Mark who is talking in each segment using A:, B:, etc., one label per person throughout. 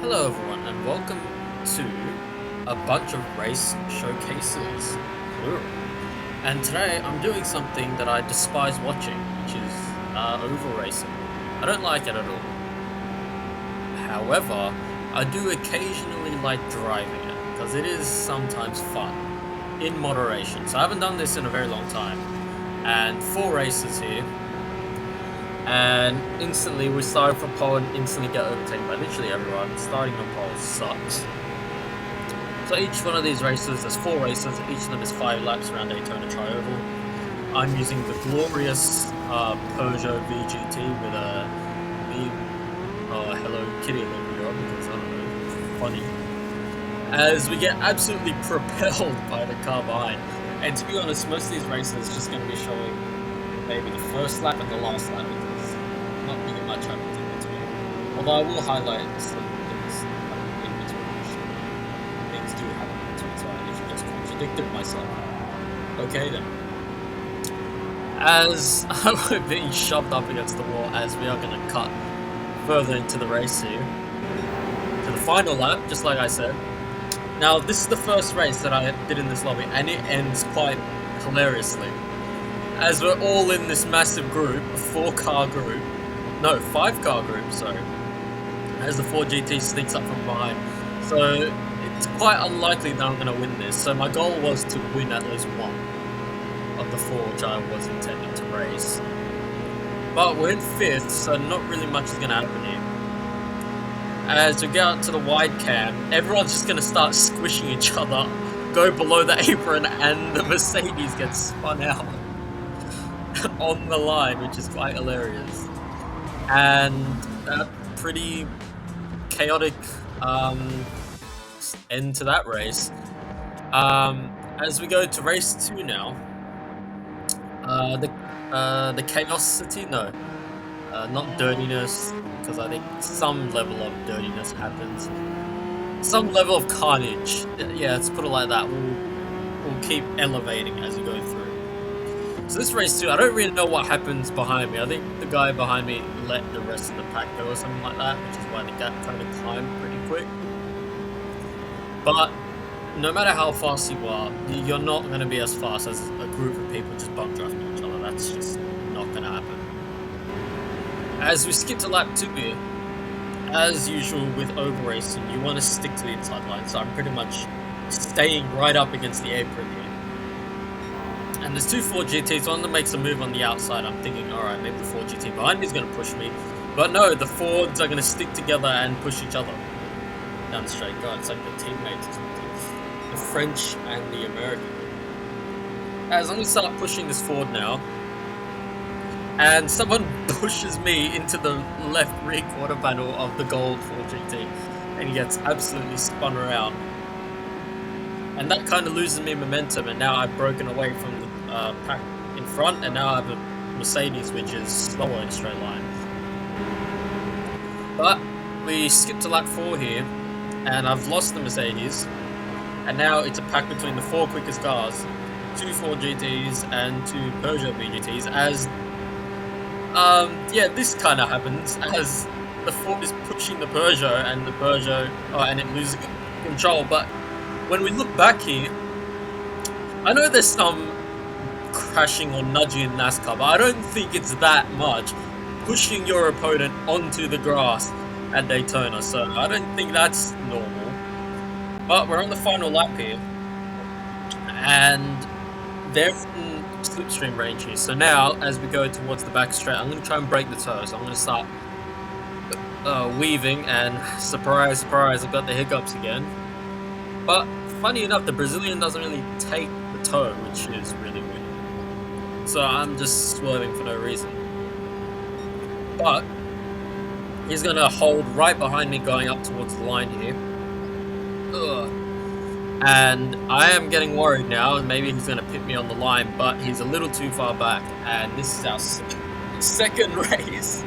A: Hello everyone and welcome to a bunch of race showcases, plural. And today I'm doing something that I despise watching, which is oval racing. I don't like it at all. However, I do occasionally like driving it, because it is sometimes fun, in moderation. So I haven't done this in a very long time. And 4 races here, and instantly we started from pole and instantly get overtaken by literally everyone. Starting on pole sucks. So each one of these races, there's 4 races, each of them is 5 laps around Daytona Tri-Oval. I'm using the glorious Peugeot VGT with a Hello Kitty logo on, because I don't know, funny. As we get absolutely propelled by the car behind. And to be honest, most of these races are just going to be showing maybe the first lap and the last lap, because not really much happens in between. Although I will highlight some things in between, which things do happen in between, so I literally just contradicted myself. Okay then. As we're being shoved up against the wall, as we are going to cut further into the race here, to the final lap, just like I said. Now, this is the first race that I did in this lobby, and it ends quite hilariously. As we're all in this massive group, a 5-car group, sorry, as the 4 GT sneaks up from behind. So, it's quite unlikely that I'm going to win this. So my goal was to win at least one of the 4 which I was intending to race. But we're in 5th, so not really much is going to happen here. As we get out to the wide cam, everyone's just going to start squishing each other, go below the apron, and the Mercedes gets spun out on the line, which is quite hilarious. And a pretty chaotic end to that race. As we go to race 2 now, the chaosity, no, not dirtiness, because I think some level of dirtiness happens. Some level of carnage. Yeah, let's put it like that. We'll keep elevating as we go through. So this race 2, I don't really know what happens behind me. I think the guy behind me let the rest of the pack go or something like that, which is why the gap kind of climbed pretty quick. But no matter how fast you are, you're not going to be as fast as a group of people just bump drafting each other. That's just not going to happen. As we skip to lap 2 here, as usual with oval racing, you want to stick to the inside line, so I'm pretty much staying right up against the apron here. And there's 2 4 GTs, one that makes a move on the outside. I'm thinking, alright, maybe the 4 GT behind me is going to push me. But no, the Fords are going to stick together and push each other down the straight. God, it's like the teammates or something. The French and the American. As I'm going to start pushing this Ford now, and someone pushes me into the left rear quarter panel of the gold 4GT, and he gets absolutely spun around. And that kind of loses me momentum, and now I've broken away from the pack in front, and now I have a Mercedes which is slower in straight line. But we skip to lap 4 here, and I've lost the Mercedes, and now it's a pack between the 4 quickest cars, 2 4GTs and 2 Peugeot VGTs, as yeah, this kind of happens as the Ford is pushing the Peugeot, and the Peugeot, and it loses control. But when we look back here, I know there's some crashing or nudging in NASCAR, but I don't think it's that much pushing your opponent onto the grass at Daytona, so I don't think that's normal. But we're on the final lap here, and they're in slipstream range here. So now, as we go towards the back straight, I'm going to try and break the toe. So I'm going to start weaving, and surprise, surprise, I've got the hiccups again. But funny enough, the Brazilian doesn't really take the toe, which is really weird. So I'm just swerving for no reason. But he's going to hold right behind me going up towards the line here. Ugh. And I am getting worried now. Maybe he's going to pit me on the line, but he's a little too far back. And this is our second race,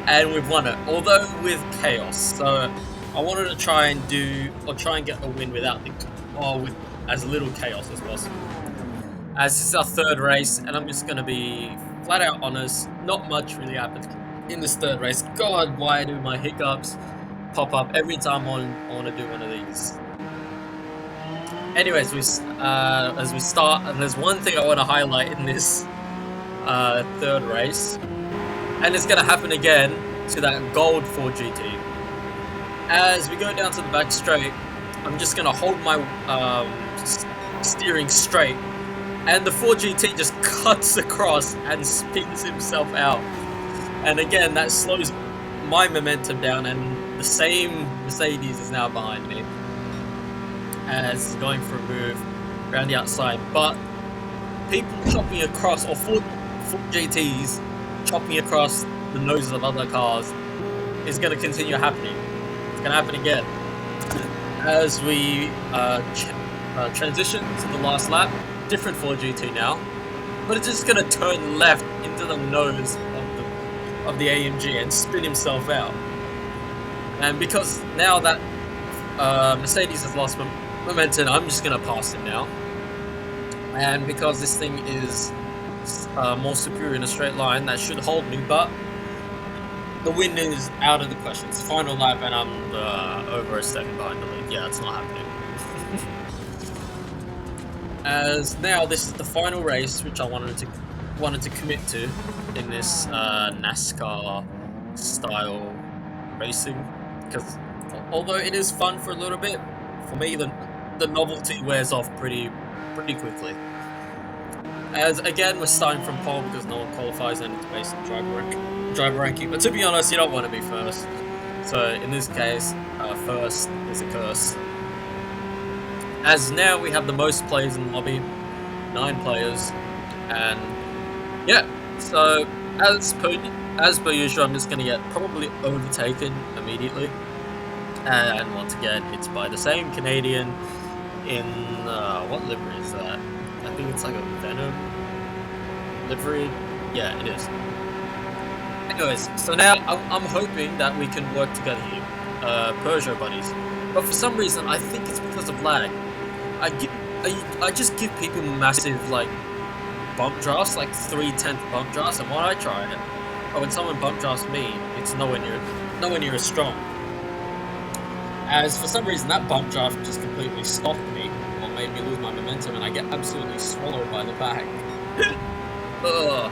A: and we've won it, although with chaos. So I wanted to try and get a win without with as little chaos as possible. As this is our 3rd race, and I'm just going to be flat out honest. Not much really happened in this 3rd race. God, why do my hiccups pop up every time I want to do one of these. Anyways, as we start, and there's one thing I want to highlight in this third race, and it's going to happen again to that gold 4GT. As we go down to the back straight, I'm just going to hold my steering straight, and the 4GT just cuts across and spins himself out. And again, that slows my momentum down, and the same Mercedes is now behind me as going for a move around the outside. But people chopping across, or 4GTs chopping across the noses of other cars, is going to continue happening. It's going to happen again. As we transition to the last lap, different 4GT now, but it's just going to turn left into the nose of the AMG and spin himself out. And because now that Mercedes has lost momentum, I'm just going to pass him now. And because this thing is more superior in a straight line, that should hold me, but the win is out of the question. It's final lap and I'm over a second behind the lead. Yeah, it's not happening. As now this is the final race, which I wanted to commit to in this NASCAR style racing, because although it is fun for a little bit, for me the novelty wears off pretty quickly. As again, we're starting from pole because no one qualifies and it's based on driver ranking. But to be honest, you don't want to be first. So in this case, first is a curse. As now we have the most players in the lobby, 9 players, and yeah. So as per usual, I'm just going to get probably overtaken immediately. And once again, it's by the same Canadian in what livery is that? I think it's like a Venom livery. Yeah, it is. Anyways, so now I'm hoping that we can work together here, Peugeot buddies. But for some reason, I think it's because of lag. I just give people massive like bump drafts, like 3/10 bump drafts, and when I try it, or when someone bump drafts me, it's nowhere near as strong. As for some reason that bump draft just completely stopped me, or made me lose my momentum, and I get absolutely swallowed by the back. Ugh.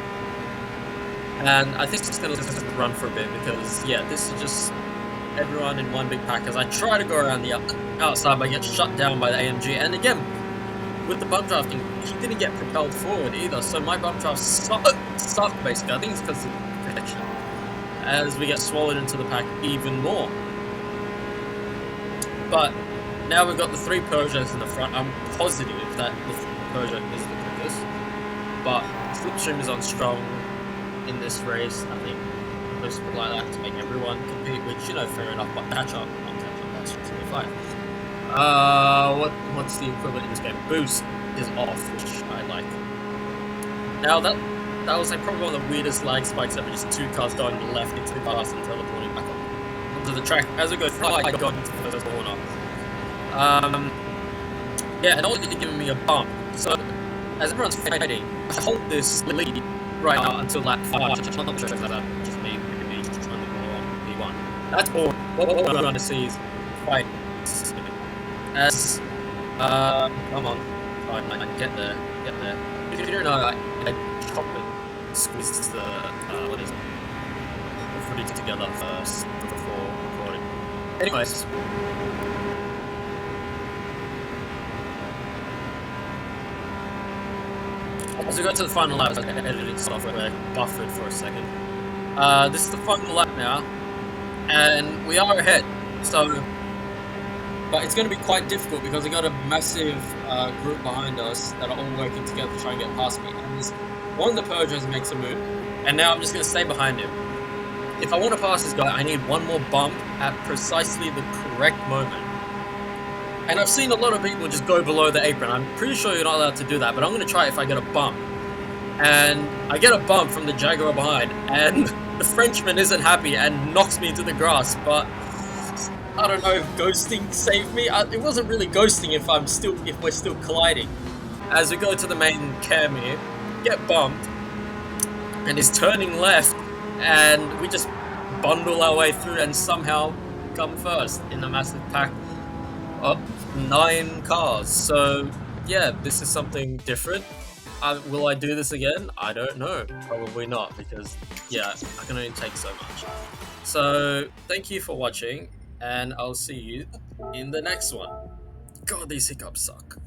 A: And I think it's gonna just run for a bit because yeah, this is just everyone in one big pack. As I try to go around the outside, but I get shut down by the AMG. And again, with the bump drafting, he didn't get propelled forward either, so my bump draft sucked basically. I think it's because of protection. As we get swallowed into the pack even more. But now we've got the 3 Peugeots in the front. I'm positive that the Peugeot is the quickest. But slipstream is on strong in this race. I think most would like that to make everyone compete, which, you know, fair enough, but catch up, that's just really fine. What's the equivalent in this game? Boost is off, which I like. Now that was like probably one of the weirdest lag spikes ever, just 2 cars going left into the grass and teleporting back onto the track. As we go fly, going into the first corner. Yeah, and also giving me a bump. So as everyone's fighting, I hold this lead right now until lap 5. I'm not sure if that's just me, maybe just on the P1. That's all. What we're going to see is fight. As come on, I get there. If you don't know, I chop it, squeeze the what is it? The footage together first before recording. Anyways. As we go to the final lap, editing software buffered for a second. This is the final lap now, and we are ahead. So, but it's going to be quite difficult because we got a massive group behind us that are all working together to try and get past me. And one of the Peugeots makes a move, and now I'm just going to stay behind him. If I want to pass this guy, I need one more bump at precisely the correct moment. And I've seen a lot of people just go below the apron. I'm pretty sure you're not allowed to do that, but I'm going to try it if I get a bump. And I get a bump from the Jaguar behind, and the Frenchman isn't happy and knocks me into the grass. But I don't know if ghosting saved me. It wasn't really ghosting if we're still colliding. As we go to the main cam here, get bumped, and he's turning left, and we just bundle our way through and somehow come first in a massive pack of 9 cars. So yeah, this is something different. Will I do this again? I don't know. Probably not because yeah, I can only take so much. So thank you for watching, and I'll see you in the next one. God, these hiccups suck.